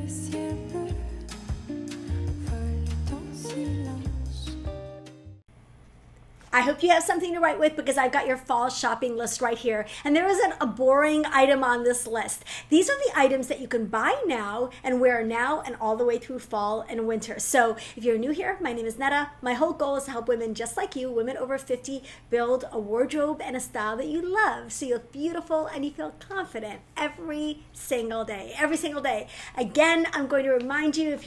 le ciel bleu vole en silence. I hope you have something to write with because I've got your fall shopping list right here. And there isn't a boring item on this list. These are the items that you can buy now and wear now and all the way through fall and winter. So if you're new here, my name is Netta. My whole goal is to help women just like you, women over 50, build a wardrobe and a style that you love. So you look beautiful and you feel confident every single day. Every single day. Again, I'm going to remind you, if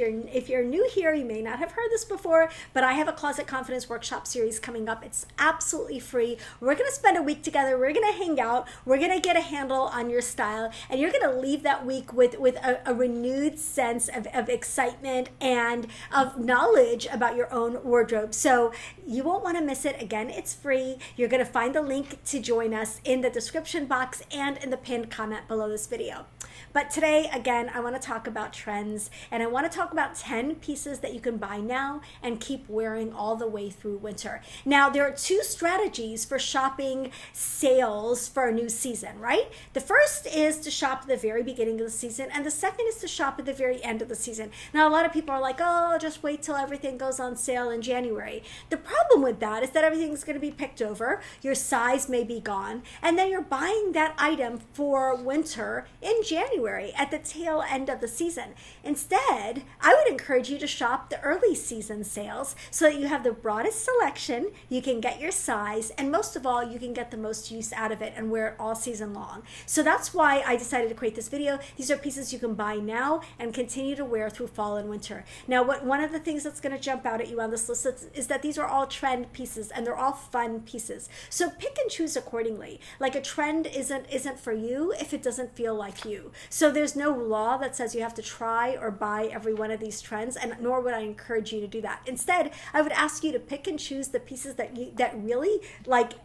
you're new here, you may not have heard this before, but I have a Closet Confidence Workshop series coming up. It's absolutely free. We're going to spend a week together. We're going to hang out. We're going to get a handle on your style, and you're going to leave that week with a renewed sense of excitement and of knowledge about your own wardrobe. So you won't want to miss it. Again, it's free. You're going to find the link to join us in the description box and in the pinned comment below this video. But today, again, I want to talk about trends, and I want to talk about 10 pieces that you can buy now and keep wearing all the way through winter. Now, there are two strategies for shopping sales for a new season, right? The first is to shop at the very beginning of the season, and the second is to shop at the very end of the season. Now, a lot of people are like, oh, just wait till everything goes on sale in January. The problem with that is that everything's going to be picked over, your size may be gone, and then you're buying that item for winter in January at the tail end of the season. Instead, I would encourage you to shop the early season sales so that you have the broadest selection, you can get your size, and most of all, you can get the most use out of it and wear it all season long. So that's why I decided to create this video. These are pieces you can buy now and continue to wear through fall and winter. Now, one of the things that's going to jump out at you on this list is that these are all trend pieces and they're all fun pieces. So pick and choose accordingly. Like, a trend isn't for you if it doesn't feel like you. So there's no law that says you have to try or buy every one of these trends, and nor would I encourage you to do that. Instead, I would ask you to pick and choose the pieces that really light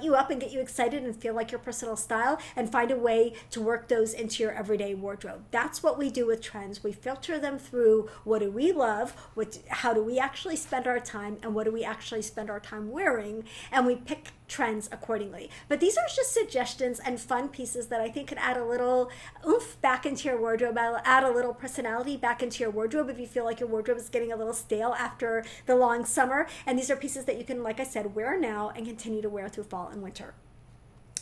you up and get you excited and feel like your personal style, and find a way to work those into your everyday wardrobe. That's what we do with trends. We filter them through what do we love, how do we actually spend our time, and what do we actually spend our time wearing, and we pick trends accordingly. But these are just suggestions and fun pieces that I think could add a little oomph back into your wardrobe, add a little personality back into your wardrobe if you feel like your wardrobe is getting a little stale after the long summer. And these are pieces that you can, like I said, wear now and continue to wear through fall and winter.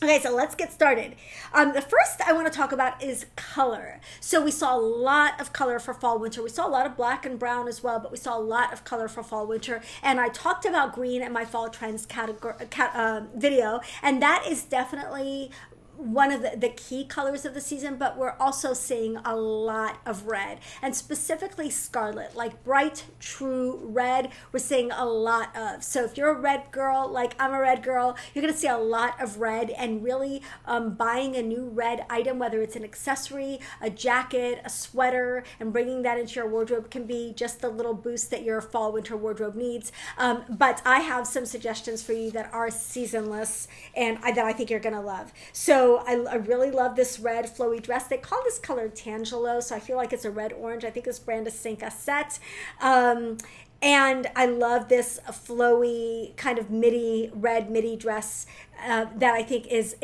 Okay, so let's get started. The first I want to talk about is color. So we saw a lot of color for fall, winter. We saw a lot of black and brown as well, but we saw a lot of color for fall, winter. And I talked about green in my fall trends video, and that is definitely one of the key colors of the season, but we're also seeing a lot of red, and specifically scarlet, like bright, true red, we're seeing a lot of. So if you're a red girl, like I'm a red girl, you're gonna see a lot of red, and really buying a new red item, whether it's an accessory, a jacket, a sweater, and bringing that into your wardrobe can be just the little boost that your fall, winter wardrobe needs. But I have some suggestions for you that are seasonless and that I think you're gonna love. So I really love this red flowy dress. They call this color Tangelo, so I feel like it's a red-orange. I think this brand is Cinque Set. And I love this flowy kind of red midi dress that I think is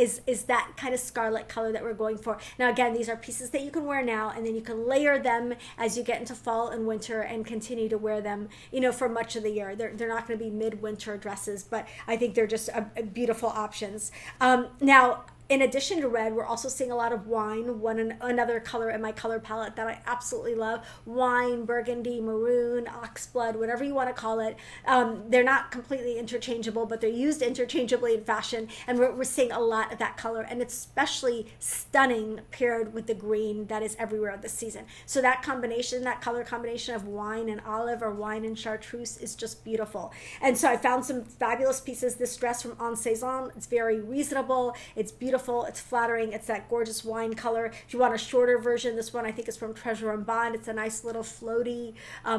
that kind of scarlet color that we're going for. Now, again, these are pieces that you can wear now, and then you can layer them as you get into fall and winter and continue to wear them, for much of the year. They're not going to be midwinter dresses, but I think they're just beautiful options. Now, in addition to red, we're also seeing a lot of wine, another color in my color palette that I absolutely love. Wine, burgundy, maroon, oxblood, whatever you want to call it. They're not completely interchangeable, but they're used interchangeably in fashion, and we're seeing a lot of that color, and it's especially stunning paired with the green that is everywhere this season. So that combination, that color combination of wine and olive or wine and chartreuse is just beautiful. And so I found some fabulous pieces. This dress from En Saison, it's very reasonable, it's beautiful, it's flattering, it's that gorgeous wine color. If you want a shorter version, this one I think is from Treasure and Bond. It's a nice little floaty,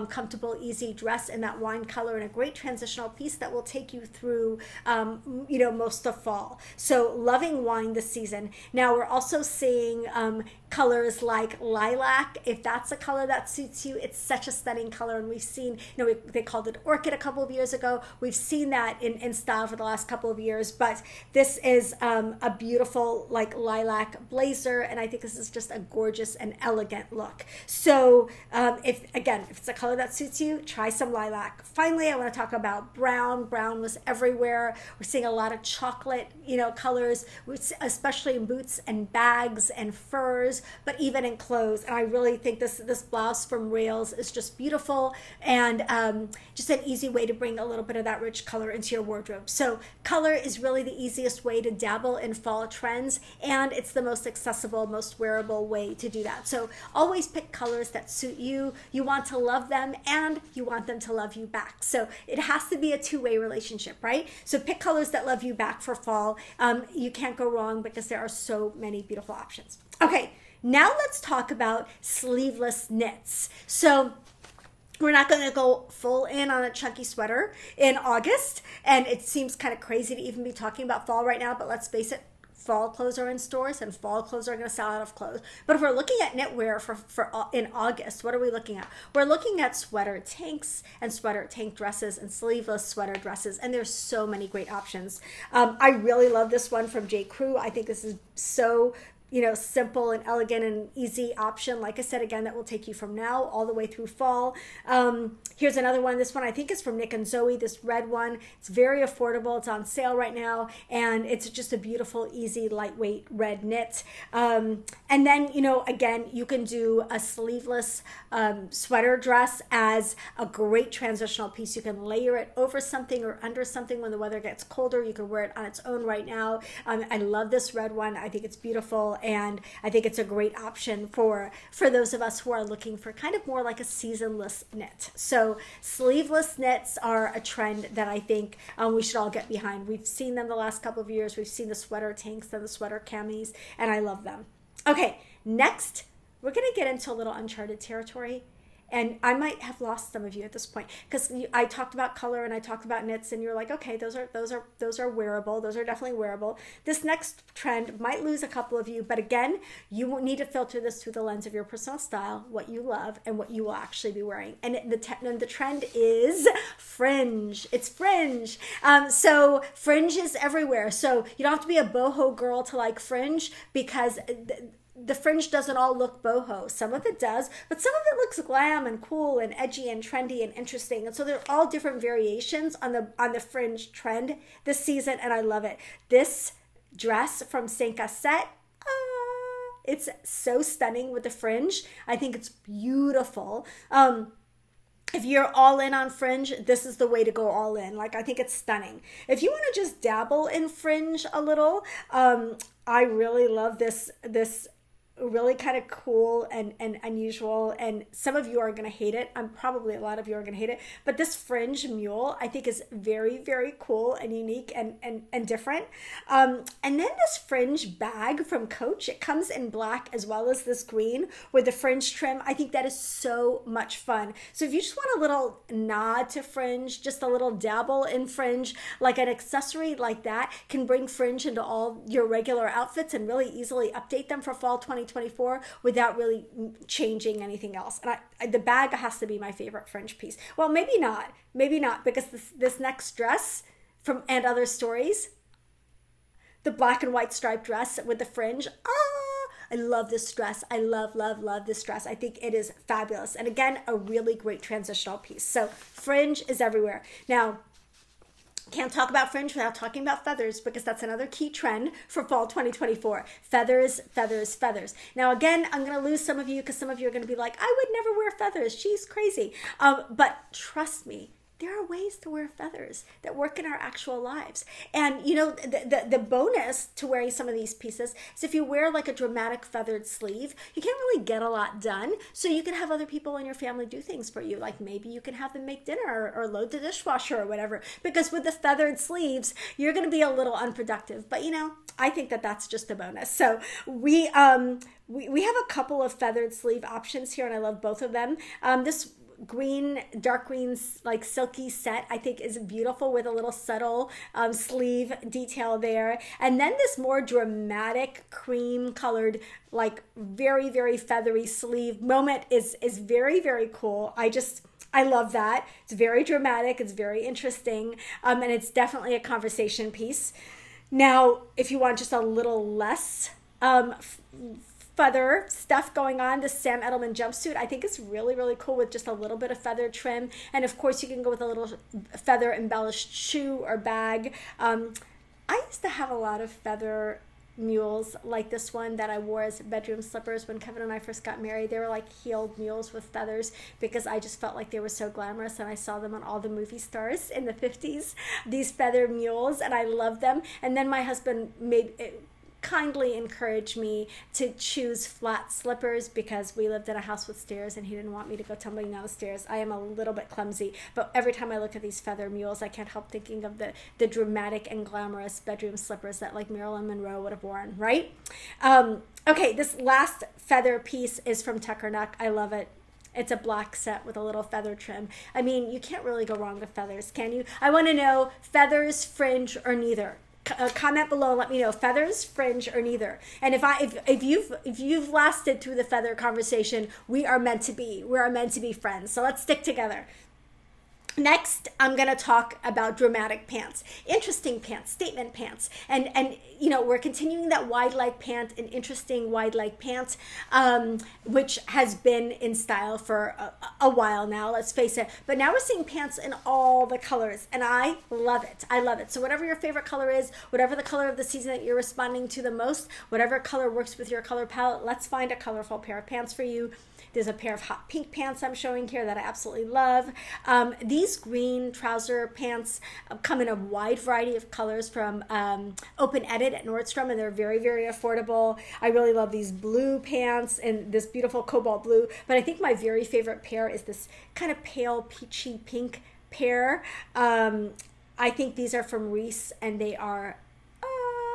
comfortable, easy dress in that wine color, and a great transitional piece that will take you through, most of fall. So loving wine this season. Now we're also seeing colors like lilac. If that's a color that suits you, it's such a stunning color, and we've seen, they called it orchid a couple of years ago. We've seen that in style for the last couple of years, but this is a beautiful beautiful like lilac blazer, and I think this is just a gorgeous and elegant look. So if it's a color that suits you, try some lilac. Finally, I want to talk about brown. Brown was everywhere. We're seeing a lot of chocolate, colors, especially in boots and bags and furs, but even in clothes. And I really think this blouse from Rails is just beautiful, and just an easy way to bring a little bit of that rich color into your wardrobe. So color is really the easiest way to dabble in fall trends, and it's the most accessible, most wearable way to do that. So always pick colors that suit you. You want to love them, and you want them to love you back. So it has to be a two-way relationship, right? So pick colors that love you back for fall. You can't go wrong because there are so many beautiful options. Okay, now let's talk about sleeveless knits. So we're not going to go full in on a chunky sweater in August, and it seems kind of crazy to even be talking about fall right now, but let's face it, fall clothes are in stores and fall clothes are going to sell out of clothes. But if we're looking at knitwear for in August, what are we looking at? We're looking at sweater tanks and sweater tank dresses and sleeveless sweater dresses, and there's so many great options. I really love this one from J. Crew. I think this is so simple and elegant and easy option. Like I said, again, that will take you from now all the way through fall. Here's another one. This one I think is from Nick and Zoe, this red one. It's very affordable. It's on sale right now, and it's just a beautiful, easy, lightweight red knit. And then, again, you can do a sleeveless sweater dress as a great transitional piece. You can layer it over something or under something when the weather gets colder. You can wear it on its own right now. I love this red one. I think it's beautiful, and I think it's a great option for those of us who are looking for kind of more like a seasonless knit. So sleeveless knits are a trend that I think we should all get behind. We've seen them the last couple of years. We've seen the sweater tanks and the sweater camis, and I love them. Okay, next we're going to get into a little uncharted territory. And I might have lost some of you at this point because I talked about color and I talked about knits, and you're like, okay, those are wearable. Those are definitely wearable. This next trend might lose a couple of you, but again, you need to filter this through the lens of your personal style, what you love, and what you will actually be wearing. And the trend is fringe. It's fringe. So fringe is everywhere. So you don't have to be a boho girl to like fringe, because the fringe doesn't all look boho. Some of it does, but some of it looks glam and cool and edgy and trendy and interesting. And so they're all different variations on the fringe trend this season, and I love it. This dress from Saint Cassette, it's so stunning with the fringe. I think it's beautiful. If you're all in on fringe, this is the way to go all in. Like, I think it's stunning. If you want to just dabble in fringe a little, I really love this really kind of cool and unusual, and some of you are going to hate it. Probably a lot of you are going to hate it, but this fringe mule I think is very, very cool and unique and different. And then this fringe bag from Coach, it comes in black as well as this green with the fringe trim. I think that is so much fun. So if you just want a little nod to fringe, just a little dabble in fringe, like an accessory like that can bring fringe into all your regular outfits and really easily update them for fall 2024 without really changing anything else. And the bag has to be my favorite fringe piece. Well, maybe not, because this next dress from And Other Stories, the black and white striped dress with the fringe, I love this dress. I love this dress. I think it is fabulous. And again, a really great transitional piece. So fringe is everywhere. Now, can't talk about fringe without talking about feathers, because that's another key trend for fall 2024. Feathers, feathers, feathers. Now, again, I'm going to lose some of you because some of you are going to be like, I would never wear feathers. She's crazy. But trust me, there are ways to wear feathers that work in our actual lives. And the bonus to wearing some of these pieces is if you wear like a dramatic feathered sleeve, you can't really get a lot done. So you can have other people in your family do things for you. Like maybe you can have them make dinner or load the dishwasher or whatever. Because with the feathered sleeves, you're going to be a little unproductive. But I think that that's just a bonus. So we have a couple of feathered sleeve options here, and I love both of them. This dark green, like silky set, I think is beautiful with a little subtle sleeve detail there. And then this more dramatic cream colored, like very, very feathery sleeve moment is very, very cool. I love that. It's very dramatic. It's very interesting. And it's definitely a conversation piece. Now, if you want just a little less feather stuff going on, the Sam Edelman jumpsuit I think is really, really cool with just a little bit of feather trim. And of course you can go with a little feather embellished shoe or bag. I used to have a lot of feather mules like this one that I wore as bedroom slippers when Kevin and I first got married. They were like heeled mules with feathers because I just felt like they were so glamorous, and I saw them on all the movie stars in the 50s, these feather mules, and I loved them. And then my husband kindly encouraged me to choose flat slippers because we lived in a house with stairs and he didn't want me to go tumbling down the stairs. I am a little bit clumsy, but every time I look at these feather mules, I can't help thinking of the dramatic and glamorous bedroom slippers that like Marilyn Monroe would have worn, right? Okay, this last feather piece is from Tuckernuck. I love it. It's a black set with a little feather trim. I mean, you can't really go wrong with feathers, can you? I want to know, feathers, fringe, or neither? Comment below and let me know, feathers, fringe, or neither. And if you've lasted through the feather conversation, we are meant to be friends. So let's stick together. Next, I'm going to talk about dramatic pants, interesting pants, statement pants. And you know, we're continuing that wide leg pant, an interesting wide leg pant, which has been in style for a while now, let's face it. But now we're seeing pants in all the colors, and I love it. I love it. So whatever your favorite color is, whatever the color of the season that you're responding to the most, whatever color works with your color palette, let's find a colorful pair of pants for you. There's a pair of hot pink pants I'm showing here that I absolutely love. These green trouser pants come in a wide variety of colors from Open Edit at Nordstrom, and they're very, very affordable. I really love these blue pants and this beautiful cobalt blue, but I think my very favorite pair is this kind of pale peachy pink pair. I think these are from Reese, and they are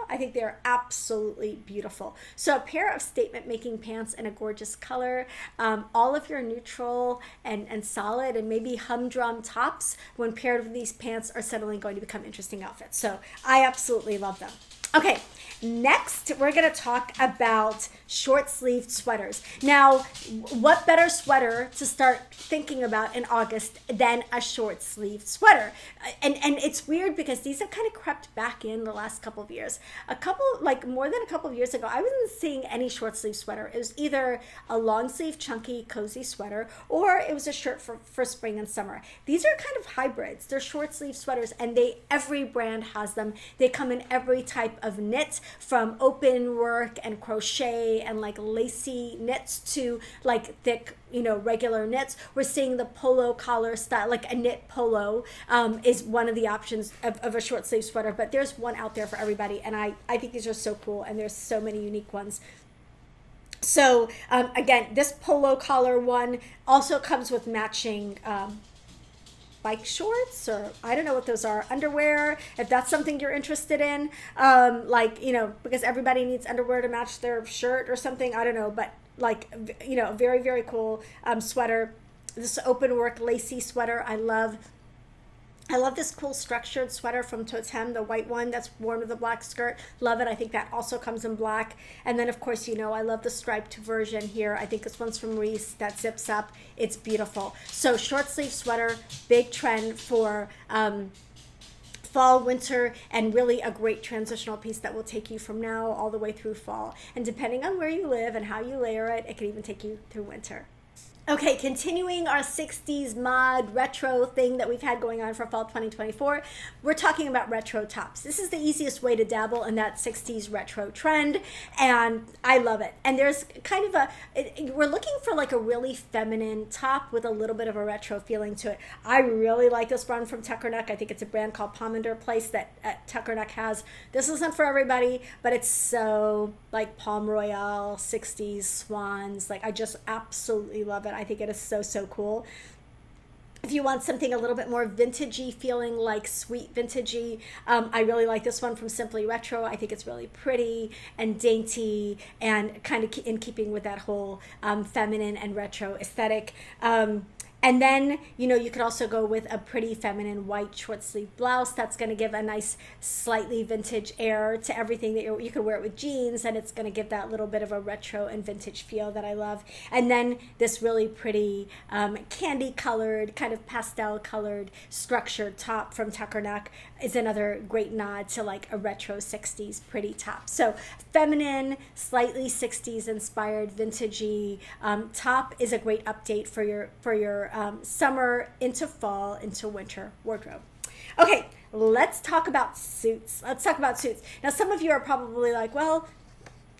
I think they're absolutely beautiful. So a pair of statement making pants in a gorgeous color, all of your neutral and solid and maybe humdrum tops when paired with these pants are suddenly going to become interesting outfits. So I absolutely love them. Okay, next we're going to talk about short sleeved sweaters. Now, what better sweater to start thinking about in August than a short sleeved sweater? And it's weird because these have kind of crept back in the last couple of years. More than a couple of years ago, I wasn't seeing any short sleeve sweater. It was either a long sleeve, chunky, cozy sweater, or it was a shirt for spring and summer. These are kind of hybrids. They're short sleeve sweaters, and every brand has them. They come in every type of knit, from open work and crochet and like lacy knits to like thick, regular knits. We're seeing the polo collar style, like a knit polo is one of the options of a short sleeve sweater, but there's one out there for everybody, and I think these are so cool, and there's so many unique ones. So again, this polo collar one also comes with matching bike shorts, or I don't know what those are, underwear, if that's something you're interested in, because everybody needs underwear to match their shirt or something, I don't know, but very, very cool sweater. This open work lacy sweater I love this cool structured sweater from Totem, the white one that's worn with a black skirt. Love it. I think that also comes in black. And then, of course, I love the striped version here. I think this one's from Reese that zips up. It's beautiful. So short sleeve sweater, big trend for fall, winter, and really a great transitional piece that will take you from now all the way through fall. And depending on where you live and how you layer it, it can even take you through winter. Okay, continuing our 60s mod retro thing that we've had going on for fall 2024, we're talking about retro tops. This is the easiest way to dabble in that 60s retro trend, and I love it. And there's kind of we're looking for like a really feminine top with a little bit of a retro feeling to it. I really like this one from Tuckernuck. I think it's a brand called Pomander Place that Tuckernuck has. This isn't for everybody, but it's so like Palm Royale, 60s swans. Like, I just absolutely love it. I think it is so, so cool. If you want something a little bit more vintagey feeling, like sweet vintagey, I really like this one from Simply Retro. I think it's really pretty and dainty and kind of in keeping with that whole feminine and retro aesthetic. And then, you know, you could also go with a pretty feminine white short sleeve blouse. That's going to give a nice, slightly vintage air to everything that you could wear it with jeans, and it's going to give that little bit of a retro and vintage feel that I love. And then this really pretty candy colored, kind of pastel colored structured top from Tucker Neck is another great nod to like a retro 60s pretty top. So feminine, slightly 60s inspired, vintagey top is a great update for your summer into fall into winter wardrobe. Okay, let's talk about suits. Now, some of you are probably like, well,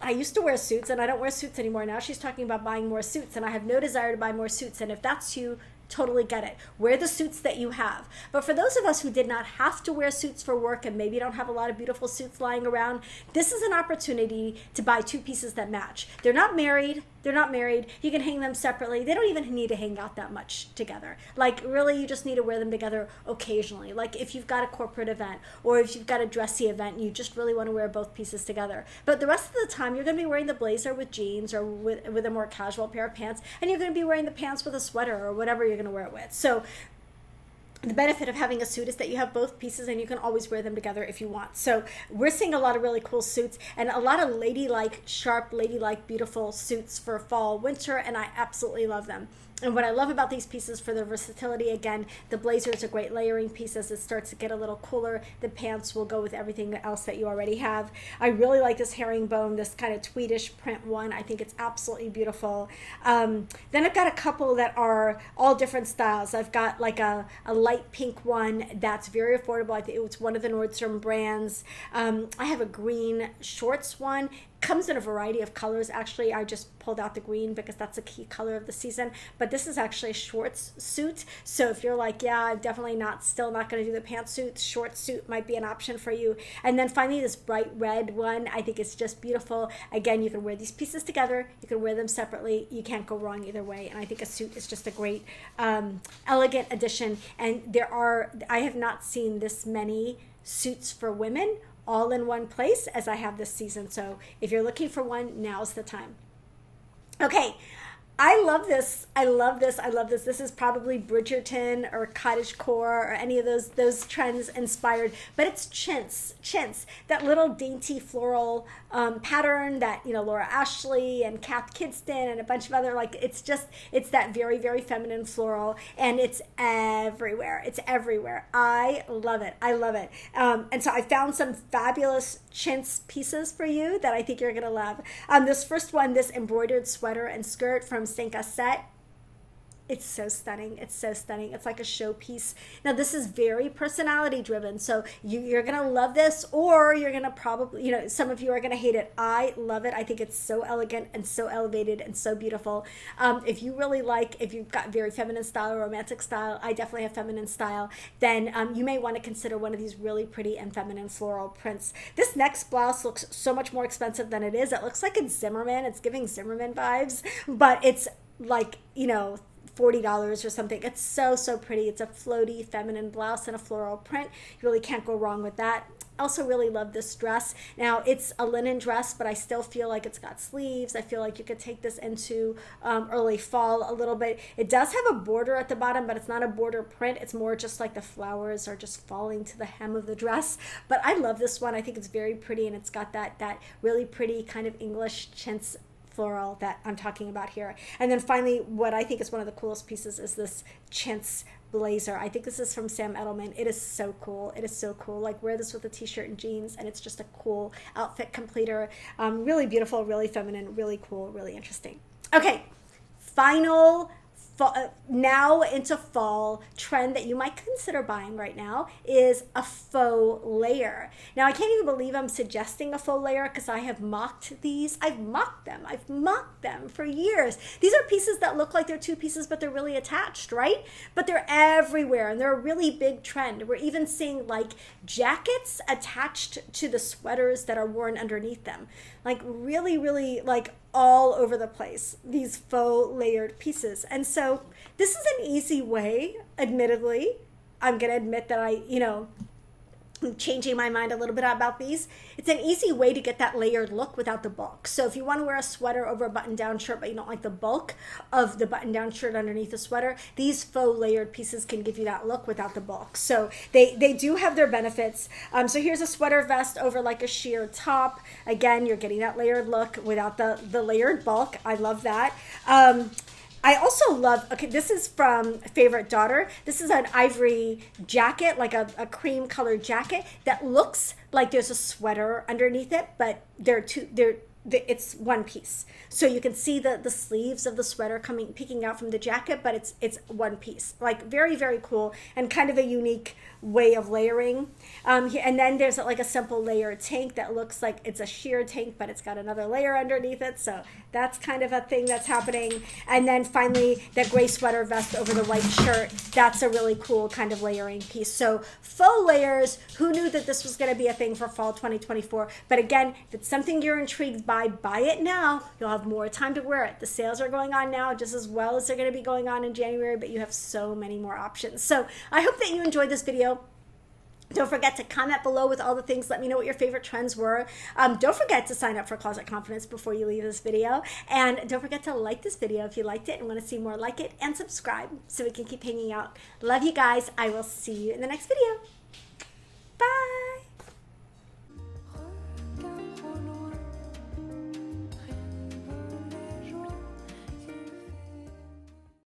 I used to wear suits and I don't wear suits anymore. Now she's talking about buying more suits, and I have no desire to buy more suits. And if that's you, totally get it. Wear the suits that you have. But for those of us who did not have to wear suits for work and maybe don't have a lot of beautiful suits lying around, this is an opportunity to buy two pieces that match. They're not married. You can hang them separately. They don't even need to hang out that much together. Like, really, you just need to wear them together occasionally. Like if you've got a corporate event or if you've got a dressy event and you just really want to wear both pieces together. But the rest of the time, you're going to be wearing the blazer with jeans or with a more casual pair of pants, and you're going to be wearing the pants with a sweater or whatever you're going to wear it with. So the benefit of having a suit is that you have both pieces and you can always wear them together if you want. So we're seeing a lot of really cool suits and a lot of ladylike, sharp, ladylike, beautiful suits for fall, winter, and I absolutely love them. And what I love about these pieces for their versatility, again, the blazer is a great layering piece as it starts to get a little cooler. The pants will go with everything else that you already have. I really like this herringbone, this kind of tweedish print one. I think it's absolutely beautiful. Then I've got a couple that are all different styles. I've got like a light pink one that's very affordable. I think it's one of the Nordstrom brands. I have a green shorts one. Comes in a variety of colors. Actually, I just pulled out the green because that's a key color of the season, but this is actually a shorts suit. So if you're like, yeah, I'm definitely still not going to do the pantsuit, short suit might be an option for you. And then finally, this bright red one, I think it's just beautiful. Again, you can wear these pieces together, you can wear them separately, you can't go wrong either way. And I think a suit is just a great, elegant addition. And I have not seen this many suits for women all in one place as I have this season. So if you're looking for one, now's the time. Okay, I love this. This is probably Bridgerton or cottagecore or any of those trends inspired, but it's Chintz, that little dainty floral pattern that, you know, Laura Ashley and Kath Kidston and a bunch of other, like, it's that very, very feminine floral, and it's everywhere. I love it. And so I found some fabulous Chintz pieces for you that I think you're going to love. This first one, this embroidered sweater and skirt from Saint Cassette. It's so stunning. It's like a showpiece. Now, this is very personality driven. So you're going to love this, or you're going to probably, you know, some of you are going to hate it. I love it. I think it's so elegant and so elevated and so beautiful. If you've got very feminine style or romantic style, I definitely have feminine style, then you may want to consider one of these really pretty and feminine floral prints. This next blouse looks so much more expensive than it is. It looks like it's Zimmerman. It's giving Zimmerman vibes, but it's like, you know, $40 or something. It's so pretty. It's a floaty feminine blouse and a floral print. You really can't go wrong with that. Also really love this dress. Now, it's a linen dress, but I still feel like it's got sleeves. I feel like you could take this into early fall a little bit. It does have a border at the bottom, but it's not a border print. It's more just like the flowers are just falling to the hem of the dress. But I love this one. I think it's very pretty, and it's got that really pretty kind of English chintz floral that I'm talking about here. And then finally, what I think is one of the coolest pieces is this chintz blazer. I think this is from Sam Edelman. It is so cool. Like, wear this with a t-shirt and jeans, and it's just a cool outfit completer. Really beautiful, really feminine, really cool, really interesting. Okay, final now into fall trend that you might consider buying right now is a faux layer. Now, I can't even believe I'm suggesting a faux layer because I have mocked these. I've mocked them for years. These are pieces that look like they're two pieces, but they're really attached, right? But they're everywhere, and they're a really big trend. We're even seeing like jackets attached to the sweaters that are worn underneath them. Like really like all over the place, these faux layered pieces. And so this is an easy way, admittedly. I'm going to admit that changing my mind a little bit about these. It's an easy way to get that layered look without the bulk. So if you want to wear a sweater over a button-down shirt, but you don't like the bulk of the button-down shirt underneath the sweater, these faux layered pieces can give you that look without the bulk. So they do have their benefits. So here's a sweater vest over like a sheer top. Again, you're getting that layered look without the layered bulk. I love that. I also love, okay, this is from Favorite Daughter. This is an ivory jacket, like a cream colored jacket that looks like there's a sweater underneath it, but it's one piece. So you can see the sleeves of the sweater peeking out from the jacket, but it's one piece. Like very, very cool and kind of a unique way of layering. And then there's like a simple layer tank that looks like it's a sheer tank, but it's got another layer underneath it. So that's kind of a thing that's happening. And then finally, that gray sweater vest over the white shirt. That's a really cool kind of layering piece. So faux layers, who knew that this was going to be a thing for fall 2024? But again, if it's something you're intrigued by, buy it now. You'll have more time to wear it. The sales are going on now just as well as they're going to be going on in January, but you have so many more options. So I hope that you enjoyed this video. Don't forget to comment below with all the things. Let me know what your favorite trends were. Don't forget to sign up for Closet Confidence before you leave this video. And don't forget to like this video if you liked it and want to see more like it, and subscribe so we can keep hanging out. Love you guys. I will see you in the next video.